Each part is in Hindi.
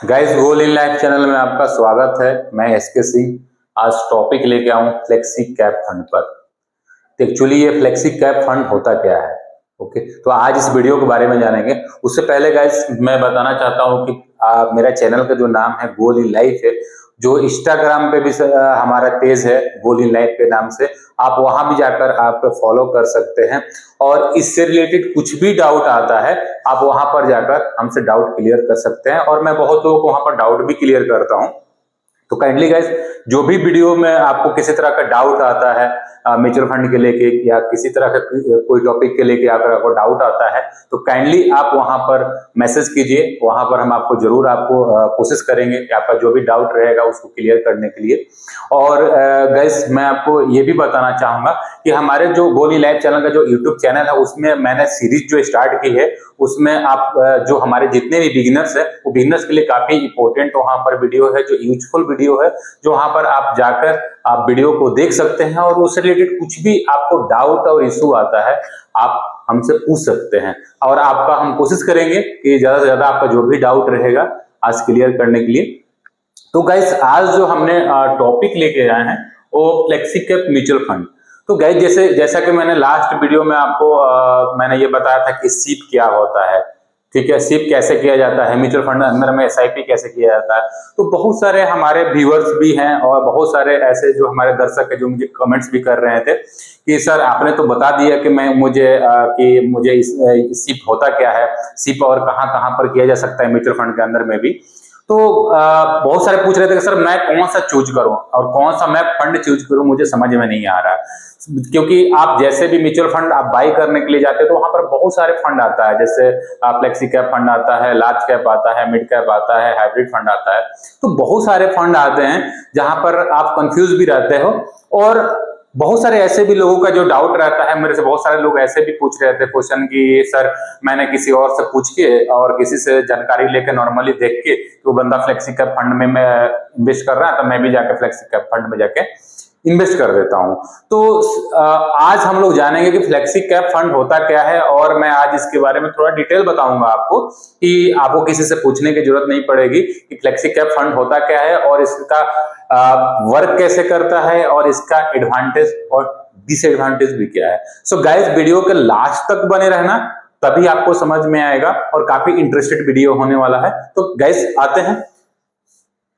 Guys goal in life channel में आपका स्वागत है। मैं एसके सिंह आज टॉपिक लेके आऊं फ्लेक्सी कैप फंड पर। तो एक्चुअली ये फ्लेक्सी कैप फंड होता क्या है। ओके, तो आज इस वीडियो के बारे में जानेंगे। उससे पहले गाइस मैं बताना चाहता हूं कि मेरा चैनल का जो नाम है गोल इन लाइफ है, जो इंस्टाग्राम पे भी हमारा पेज है गोल इन लाइफ के नाम से, आप वहां भी जाकर आप फॉलो कर सकते हैं। और इससे रिलेटेड कुछ भी डाउट आता है आप वहां पर जाकर हमसे डाउट क्लियर कर सकते हैं, और मैं बहुत लोगों को वहां पर डाउट भी क्लियर करता हूं। तो काइंडली गाइस, जो भी वीडियो में आपको किसी तरह का डाउट आता है म्यूचुअल फंड के लेके या किसी तरह का कोई टॉपिक के लेके अगर आपको डाउट आता है तो काइंडली आप वहां पर मैसेज कीजिए। वहां पर हम आपको जरूर कोशिश करेंगे कि आपका जो भी डाउट रहेगा उसको क्लियर करने के लिए। और गाइस, मैं आपको ये भी बताना चाहूंगा कि हमारे जो गोल इन लाइफ चैनल का जो यूट्यूब चैनल है उसमें मैंने सीरीज जो स्टार्ट की है, उसमें आप जो हमारे जितने भी बिगिनर्स है वो बिगिनर्स के लिए काफी इंपॉर्टेंट वहां पर वीडियो है, जो यूजफुल वीडियो है, जो वहां पर आप जाकर आप वीडियो को देख सकते हैं और उससे रिलेटेड कुछ भी आपको डाउट और इशू आता है आप हमसे पूछ सकते हैं। और आपका हम कोशिश करेंगे कि ज्यादा से ज्यादा आपका जो भी डाउट रहेगा आज क्लियर करने के लिए। तो गाइस, आज जो हमने टॉपिक लेके आए हैं वो फ्लेक्सी कैप म्यूचुअल फंड। तो गाइस, जैसा कि मैंने लास्ट वीडियो में आपको मैंने ये बताया था कि सीप क्या होता है, ठीक है, सीप कैसे किया जाता है, म्यूचुअल फंड अंदर में एसआईपी कैसे किया जाता है। तो बहुत सारे हमारे व्यूअर्स भी हैं और बहुत सारे ऐसे जो हमारे दर्शक है जो मुझे कमेंट्स भी कर रहे थे कि सर आपने तो बता दिया कि मुझे इस सीप होता क्या है, सीप और कहाँ कहाँ पर किया जा सकता है म्यूचुअल फंड के अंदर में भी। तो बहुत सारे पूछ रहे थे कि सर मैं कौन सा चूज करूं और कौन सा मैं फंड चूज करूं, मुझे समझ में नहीं आ रहा। क्योंकि आप जैसे भी म्यूचुअल फंड आप बाई करने के लिए जाते हैं तो वहां पर बहुत सारे फंड आता है, जैसे फ्लेक्सी कैप फंड आता है, लार्ज कैप आता है, मिड कैप आता है, हाइब्रिड फंड आता है। तो बहुत सारे फंड आते हैं जहां पर आप कंफ्यूज भी रहते हो। और बहुत सारे ऐसे भी लोगों का जो डाउट रहता है, मेरे से बहुत सारे लोग ऐसे भी पूछ रहे थे क्वेश्चन कि सर मैंने किसी और से पूछ के और किसी से जानकारी लेके नॉर्मली देख के तो बंदा फ्लेक्सी कैप फंड में मैं इन्वेस्ट कर रहा है तो मैं भी जाके फ्लेक्सी कैप फंड में जाके इन्वेस्ट कर देता हूं। तो आज हम लोग जानेंगे कि फ्लेक्सी कैप फंड होता क्या है, और मैं आज इसके बारे में थोड़ा डिटेल बताऊंगा आपको कि आपको किसी से पूछने की जरूरत नहीं पड़ेगी कि फ्लेक्सी कैप फंड होता क्या है और इसका वर्क कैसे करता है और इसका एडवांटेज और डिसएडवांटेज भी क्या है। सो गाइस, वीडियो के लास्ट तक बने रहना, तभी आपको समझ में आएगा और काफी इंटरेस्टेड वीडियो होने वाला है। तो गाइस, आते हैं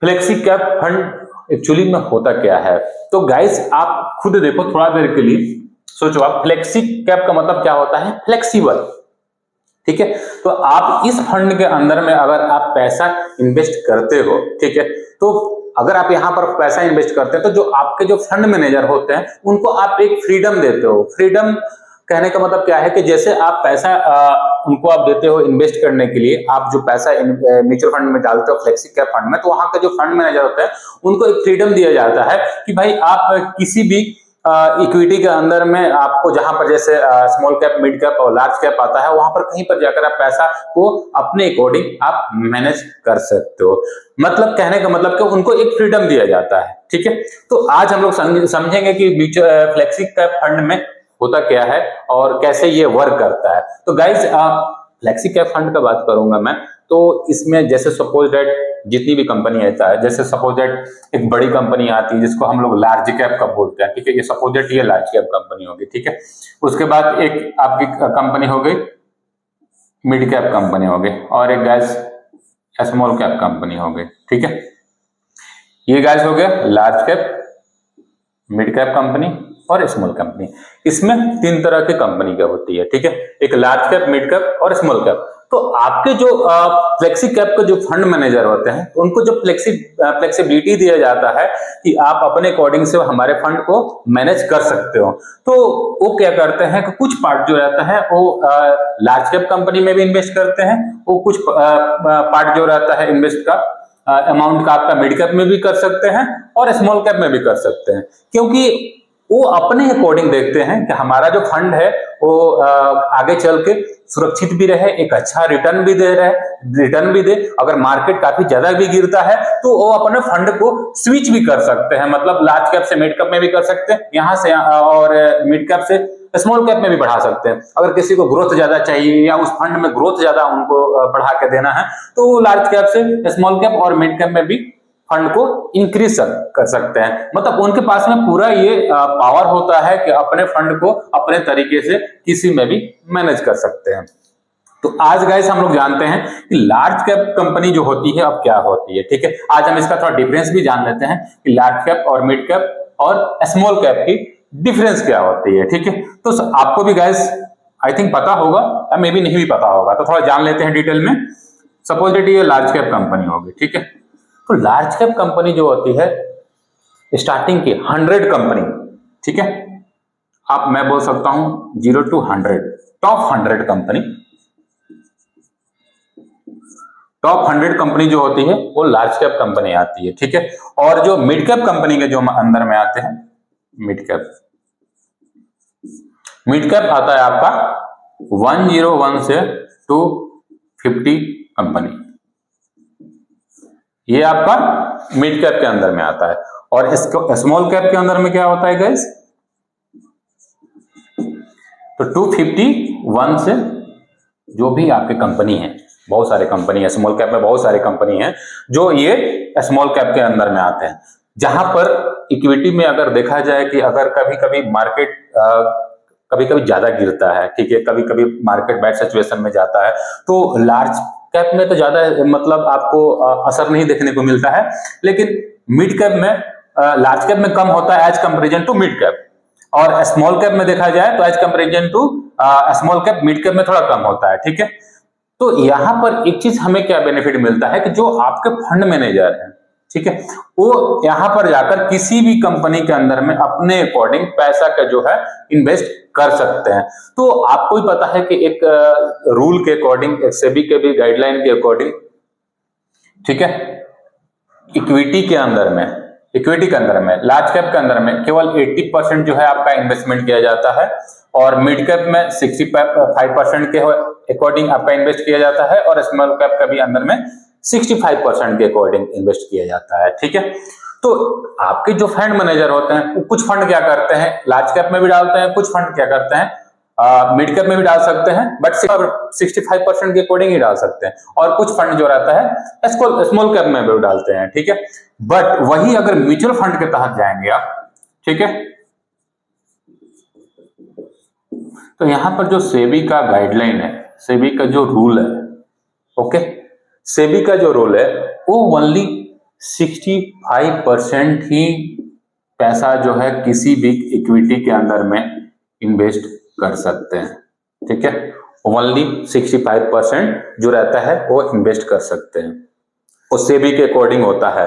फ्लेक्सी कैप फंड एक्चुअली में होता क्या है। तो गाइस, आप खुद देखो, थोड़ा देर के लिए सोचो, आप फ्लेक्सी कैप का मतलब क्या होता है, फ्लेक्सिबल, ठीक है। तो आप इस फंड के अंदर में अगर आप पैसा इन्वेस्ट करते हो, ठीक है, तो अगर आप यहां पर पैसा इन्वेस्ट करते हैं तो जो आपके जो फंड मैनेजर होते हैं उनको आप एक फ्रीडम देते हो। फ्रीडम कहने का मतलब क्या है कि जैसे आप पैसा उनको आप देते हो इन्वेस्ट करने के लिए, आप जो पैसा म्यूचुअल फंड में डालते हो फ्लेक्सी कैप फंड में, तो वहां का जो फंड मैनेजर होता है उनको एक फ्रीडम दिया जाता है कि भाई आप किसी भी इक्विटी के अंदर में आपको जहां पर जैसे स्मॉल कैप, मिड कैप और लार्ज कैप आता है, वहां पर कहीं पर जाकर आप पैसा को अपने अकॉर्डिंग आप मैनेज कर सकते हो। मतलब कहने का मतलब कि उनको एक फ्रीडम दिया जाता है, ठीक है। तो आज हम लोग समझेंगे कि फ्लेक्सी कैप फंड में होता क्या है और कैसे ये वर्क करता है। तो गाइज, फ्लेक्सी कैप फंड का बात करूंगा मैं, तो इसमें जैसे सपोज दैट जितनी भी कंपनी आता है, जैसे सपोज दैट एक बड़ी कंपनी आती है जिसको हम लोग लार्ज कैप का बोलते हैं, ठीक है, ये सपोज दैट ये लार्ज कैप कंपनी होगी, ठीक है। उसके बाद एक आपकी कंपनी हो गई मिड कैप कंपनी हो गई, और एक गैस स्मॉल कैप कंपनी हो गई, ठीक है। ये गैस हो गया large cap, mid cap company और स्मॉल कंपनी। इसमें तीन तरह की कंपनी क्या होती है, ठीक है, एक लार्ज कैप, मिड कैप और स्मॉल कैप। तो आपके जो फ्लेक्सी कैप के जो फंड मैनेजर होते हैं उनको जो फ्लेक्सिबिलिटी दिया जाता है कि आप अपने अकॉर्डिंग से हमारे फंड को मैनेज कर सकते हो। तो वो क्या करते हैं कि कुछ पार्ट जो रहता है वो लार्ज कैप कंपनी में भी इन्वेस्ट करते हैं, वो कुछ पार्ट जो रहता है इन्वेस्ट का अमाउंट का आपका मिड कैप में भी कर सकते हैं और स्मॉल कैप में भी कर सकते हैं, क्योंकि वो अपने अकॉर्डिंग देखते हैं कि हमारा जो फंड है वो आगे चल के सुरक्षित भी रहे, एक अच्छा रिटर्न भी दे। अगर मार्केट काफी ज्यादा भी गिरता है तो वो अपने फंड को स्विच भी कर सकते हैं, मतलब लार्ज कैप से मिड कैप में भी कर सकते हैं यहाँ से, और मिड कैप से स्मॉल कैप में भी बढ़ा सकते हैं। अगर किसी को ग्रोथ ज्यादा चाहिए या उस फंड में ग्रोथ ज्यादा उनको बढ़ा के देना है तो वो लार्ज कैप से स्मॉल कैप और मिड कैप में भी फंड को इंक्रीज कर सकते हैं। मतलब उनके पास में पूरा ये पावर होता है कि अपने फंड को अपने तरीके से किसी में भी मैनेज कर सकते हैं। तो आज गाइस हम लोग जानते हैं कि लार्ज कैप कंपनी जो होती है अब क्या होती है। ठीक है, आज हम इसका थोड़ा डिफरेंस भी जान लेते हैं कि लार्ज कैप और मिड कैप और स्मॉल कैप की डिफरेंस क्या होती है। ठीक है, तो आपको भी गाइस आई थिंक पता होगा या मे भी नहीं भी पता होगा, तो थोड़ा जान लेते हैं डिटेल में। सपोज दैट ये लार्ज कैप कंपनी होगी। ठीक है, तो लार्ज कैप कंपनी जो होती है स्टार्टिंग की 100 कंपनी, ठीक है, आप मैं बोल सकता हूं 0 to 100, top 100 company, top 100 company जो होती है वो लार्ज कैप कंपनी आती है। ठीक है, और जो मिड कैप कंपनी के जो अंदर में आते हैं मिड कैप आता है आपका 101 से 250 कंपनी, ये आपका मिड कैप के अंदर में आता है। और इसको स्मॉल कैप के अंदर में क्या होता है गाइस, तो 251 से जो भी आपकी कंपनी है, बहुत सारे कंपनी है स्मॉल कैप में, बहुत सारे कंपनी है जो ये स्मॉल कैप के अंदर में आते हैं। जहां पर इक्विटी में अगर देखा जाए कि अगर कभी कभी मार्केट कभी कभी ज्यादा गिरता है, ठीक है, कभी कभी मार्केट बैड सिचुएशन में जाता है, तो लार्ज कैप में तो ज्यादा मतलब आपको असर नहीं देखने को मिलता है, लेकिन मिड कैप में लार्ज कैप में कम होता है as comparison to mid cap, और स्मॉल कैप में देखा जाए तो as comparison to small cap mid cap में थोड़ा कम होता है। ठीक है, तो यहां पर एक चीज हमें क्या बेनिफिट मिलता है कि जो आपके फंड मैनेजर है, ठीक है, वो यहां पर जाकर किसी भी कंपनी के अंदर में अपने अकॉर्डिंग पैसा का जो है इन्वेस्ट कर सकते हैं। तो आपको भी पता है कि एक रूल के अकॉर्डिंग, एक सेबी के भी गाइडलाइन के अकॉर्डिंग, ठीक है, इक्विटी के अंदर में लार्ज कैप के अंदर में केवल 80% जो है आपका इन्वेस्टमेंट किया जाता है, और मिड कैप में 65% के अकॉर्डिंग आपका इन्वेस्ट किया जाता है, और स्मॉल कैप का भी अंदर में 65% के अकॉर्डिंग इन्वेस्ट किया जाता है। ठीक है, तो आपके जो फंड मैनेजर होते हैं, कुछ फंड क्या करते हैं लार्ज कैप में भी डालते हैं, कुछ फंड क्या करते हैं मिड कैप में भी डाल सकते हैं, बट 65% के अकॉर्डिंग ही डाल सकते हैं, और कुछ फंड जो रहता है स्मॉल कैप में भी डालते हैं। ठीक है, बट वही अगर म्यूचुअल फंड के तहत जाएंगे आप, ठीक है, तो यहां पर जो सेबी का गाइडलाइन है, सेबी का जो रूल है, ओके, सेबी का जो रूल है वो ओनली 65% ही पैसा जो है किसी भी इक्विटी के अंदर में इन्वेस्ट कर सकते हैं। ठीक है, ओनली 65% जो रहता है वो इन्वेस्ट कर सकते हैं, वो सेबी के अकॉर्डिंग होता है।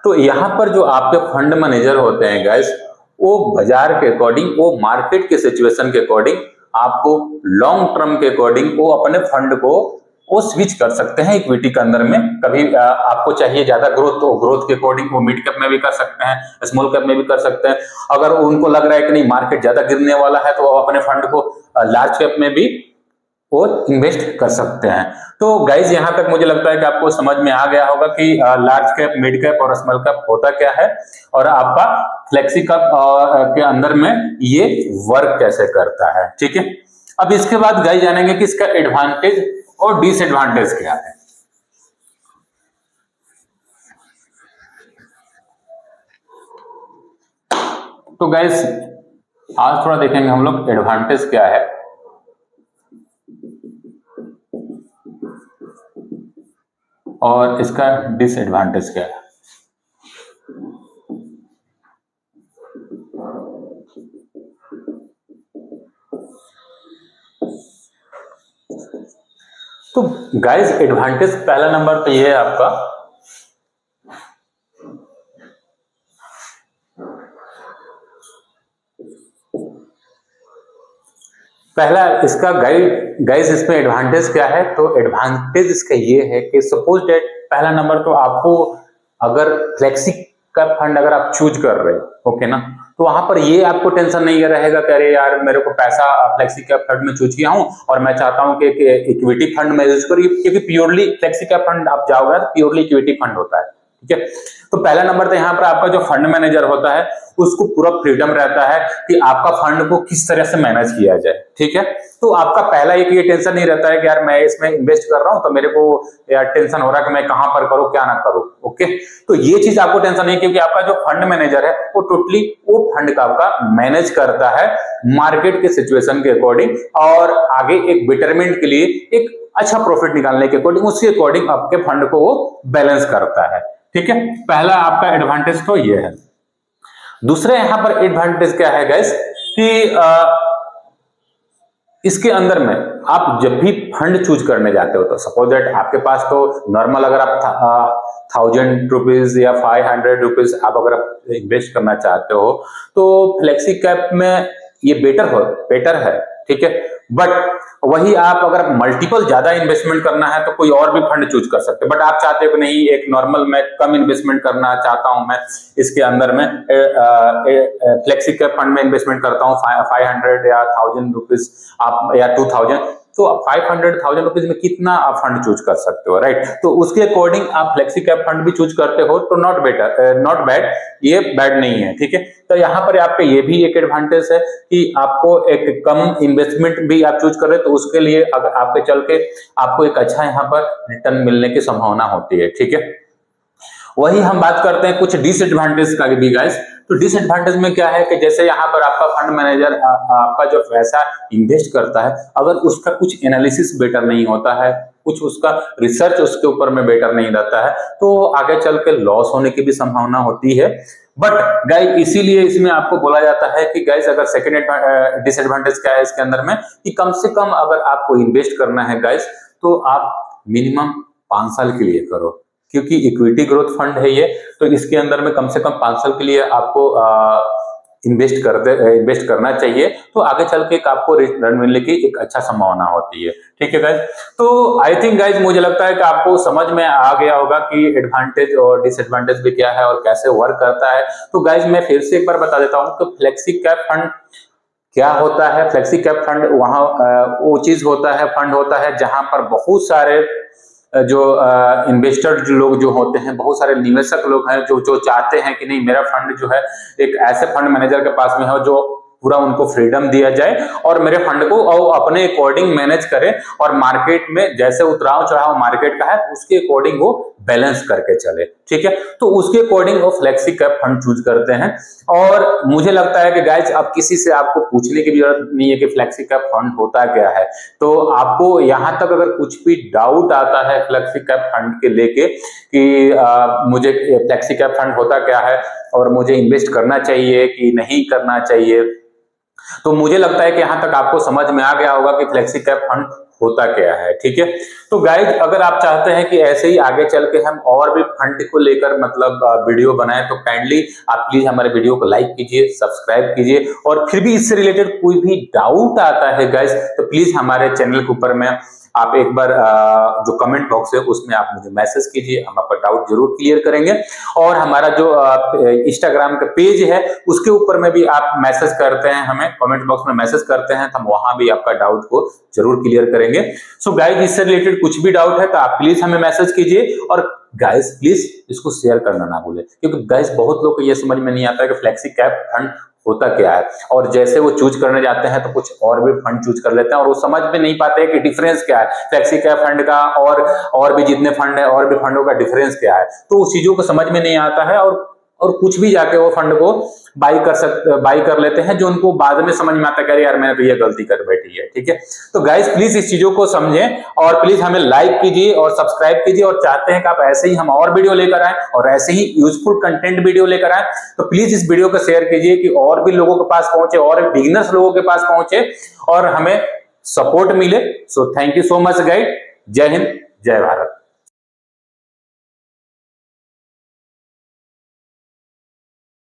तो यहां पर जो आपके फंड मैनेजर होते हैं गाइस, वो बाजार के अकॉर्डिंग, वो मार्केट के सिचुएशन के अकॉर्डिंग, आपको लॉन्ग टर्म के अकॉर्डिंग वो अपने फंड को वो स्विच कर सकते हैं इक्विटी के अंदर में। कभी आपको चाहिए ज्यादा ग्रोथ, तो ग्रोथ के अकॉर्डिंग वो मिड कैप में भी कर सकते हैं, स्मॉल कैप में भी कर सकते हैं। अगर उनको लग रहा है कि नहीं मार्केट ज्यादा गिरने वाला है, तो वो अपने फंड को लार्ज कैप में भी वो इन्वेस्ट कर सकते हैं। तो गाइज यहां तक मुझे लगता है कि आपको समझ में आ गया होगा कि लार्ज कैप, मिड कैप और स्मॉल कैप होता क्या है, और आपका फ्लेक्सी कैप के अंदर में ये वर्क कैसे करता है। ठीक है, अब इसके बाद गाइज जानेंगे कि इसका एडवांटेज और डिसएडवांटेज क्या है। तो गाइज आज थोड़ा देखेंगे हम लोग एडवांटेज क्या है और इसका डिसएडवांटेज क्या है। तो गाइज एडवांटेज पहला नंबर तो ये है आपका, पहला इसका गाइज इसमें एडवांटेज क्या है, तो एडवांटेज इसका ये है कि सपोज डेट पहला नंबर तो आपको अगर फ्लेक्सी का फंड अगर आप चूज कर रहे हो, ओके ना, तो वहां पर ये आपको टेंशन नहीं रहेगा कि अरे यार मेरे को पैसा फ्लेक्सी कैप फंड में चूज किया हूं और मैं चाहता हूं कि इक्विटी फंड में यूज करूं, क्योंकि प्योरली फ्लेक्सी कैप फंड आप जाओगे तो प्योरली इक्विटी फंड होता है। ठीक है। तो पहला नंबर तो यहाँ पर आपका जो फंड मैनेजर होता है उसको पूरा फ्रीडम रहता है कि आपका फंड को किस तरह से मैनेज किया जाए, ठीक है। तो आपका पहला एक ये टेंशन नहीं रहता है कि यार मैं इसमें इन्वेस्ट कर रहा हूं तो मेरे को यार टेंशन हो रहा है कि मैं कहां पर करूं क्या ना करूं, ओके। तो ये चीज आपको टेंशन नहीं, क्योंकि आपका जो फंड मैनेजर है वो टोटली वो फंड का आपका मैनेज करता है मार्केट के सिचुएशन के अकॉर्डिंग, और आगे एक बेटरमेंट के लिए एक अच्छा प्रॉफिट निकालने के अकॉर्डिंग उसके अकॉर्डिंग आपके फंड को वो बैलेंस करता है, ठीक है। पहला आपका एडवांटेज तो ये है। दूसरा यहां पर एडवांटेज क्या है गाइस कि इसके अंदर में आप जब भी फंड चूज करने जाते हो तो सपोज दैट आपके पास तो नॉर्मल अगर आप 1000 रुपीज या 500 रुपीज आप अगर आप इन्वेस्ट करना चाहते हो तो फ्लेक्सी कैप में ये बेटर है, ठीक है। बट वही आप अगर मल्टीपल ज्यादा इन्वेस्टमेंट करना है तो कोई और भी फंड चूज कर सकते हैं, बट आप चाहते हो कि नहीं एक नॉर्मल मैं कम इन्वेस्टमेंट करना चाहता हूं, मैं इसके अंदर में फ्लेक्सी कैप फंड में इन्वेस्टमेंट करता हूं 500 या 1000 रुपीज आप या 2000, तो 500-1000 रुपीज में कितना आप फंड चूज कर सकते हो, राइट। तो उसके अकॉर्डिंग आप फ्लेक्सी कैप फंड भी चूज करते हो तो नॉट बैड, ये बैड नहीं है, ठीक है। तो यहाँ पर आपके ये भी एक एडवांटेज है कि आपको एक कम इन्वेस्टमेंट भी आप चूज कर रहे हो तो उसके लिए अगर आपके चल के आपको एक अच्छा यहाँ पर रिटर्न मिलने की संभावना होती है, ठीक है। वही हम बात करते हैं कुछ डिसएडवांटेज का भी गाइस। तो डिसएडवांटेज में क्या है कि जैसे यहाँ पर आपका फंड मैनेजर आपका जो पैसा इन्वेस्ट करता है अगर उसका कुछ एनालिसिस बेटर नहीं होता है, कुछ उसका रिसर्च उसके ऊपर में बेटर नहीं रहता है, तो आगे चल के लॉस होने की भी संभावना होती है। बट गाइस इसीलिए इसमें आपको बोला जाता है कि गाइस अगर सेकेंड डिसएडवांटेज क्या है इसके अंदर में कि कम से कम अगर आपको इन्वेस्ट करना है गाइस तो आप मिनिमम 5 साल के लिए करो, क्योंकि इक्विटी ग्रोथ फंड है ये, तो इसके अंदर में कम से कम 5 साल के लिए आपको इन्वेस्ट करना चाहिए, तो आगे चल के आपको रिटर्न मिलने की एक अच्छा संभावना होती है, ठीक है गाइज। तो आई थिंक गाइज मुझे लगता है कि आपको समझ में आ गया होगा कि एडवांटेज और डिसएडवांटेज भी क्या है और कैसे वर्क करता है। तो गाइज मैं फिर से एक बार बता देता हूं कि फ्लेक्सी कैप फंड क्या होता है। फ्लेक्सी कैप फंड वहां वो चीज होता है, फंड होता है जहां पर बहुत सारे जो इन्वेस्टर लोग जो होते हैं, बहुत सारे निवेशक लोग हैं जो चाहते हैं कि नहीं मेरा फंड जो है एक ऐसे फंड मैनेजर के पास में हो जो पूरा उनको फ्रीडम दिया जाए और मेरे फंड को अपने अकॉर्डिंग मैनेज करे और मार्केट में जैसे उतराव चढ़ाव मार्केट का है उसके अकॉर्डिंग वो बैलेंस करके चले, ठीक है। तो उसके अकॉर्डिंग वो फ्लेक्सी कैप फंड चूज करते हैं। और मुझे लगता है कि गाइज अब किसी से आपको पूछने की भी जरूरत नहीं है कि फ्लेक्सी कैप फंड होता क्या है। तो आपको यहां तक अगर कुछ भी डाउट आता है फ्लेक्सी कैप फंड के लेके कि मुझे फ्लेक्सी कैप फंड होता क्या है और मुझे इन्वेस्ट करना चाहिए कि नहीं करना चाहिए, तो मुझे लगता है कि यहां तक आपको समझ में आ गया होगा कि फ्लेक्सी कैप फंड होता क्या है, ठीक है। तो गाइज अगर आप चाहते हैं कि ऐसे ही आगे चल के हम और भी फंड को लेकर मतलब वीडियो बनाएं तो काइंडली आप प्लीज हमारे वीडियो को लाइक कीजिए, सब्सक्राइब कीजिए, और फिर भी इससे रिलेटेड कोई भी डाउट आता है गाइज तो प्लीज हमारे चैनल के ऊपर में आप एक बार जो कमेंट बॉक्स है उसमें आप मुझे मैसेज कीजिए, हम आपका डाउट जरूर क्लियर करेंगे। और हमारा जो इंस्टाग्राम का पेज है उसके ऊपर में भी आप मैसेज करते हैं, हमें कमेंट बॉक्स में मैसेज करते हैं तो हम वहां भी आपका डाउट को जरूर क्लियर करेंगे। सो गाइज इससे रिलेटेड कुछ भी डाउट है तो आप प्लीज हमें मैसेज कीजिए, और गाइज प्लीज इसको शेयर करना ना भूलें, क्योंकि गाइज बहुत लोग को ये समझ में नहीं आता है कि फ्लेक्सी कैप फंड होता क्या है, और जैसे वो चूज करने जाते हैं तो कुछ और भी फंड चूज कर लेते हैं और वो समझ में नहीं पाते हैं कि डिफरेंस क्या है फ्लेक्सी कैप फंड का और भी जितने फंड है और भी फंडों का डिफरेंस क्या है। तो उस चीजों को समझ में नहीं आता है और कुछ भी जाके वो फंड को बाई कर लेते हैं, जो उनको बाद में समझ में आता है यार मैंने तो ये गलती कर बैठी है, ठीक है। तो गाइस प्लीज इस चीजों को समझें और प्लीज हमें लाइक कीजिए और सब्सक्राइब कीजिए, और चाहते हैं कि आप ऐसे ही हम और वीडियो लेकर आए और ऐसे ही यूजफुल कंटेंट वीडियो लेकर आए तो प्लीज इस वीडियो को शेयर कीजिए कि और भी लोगों के पास पहुंचे और बिगिनर्स लोगों के पास पहुंचे और हमें सपोर्ट मिले। So thank you so much guys, जय हिंद जय भारत।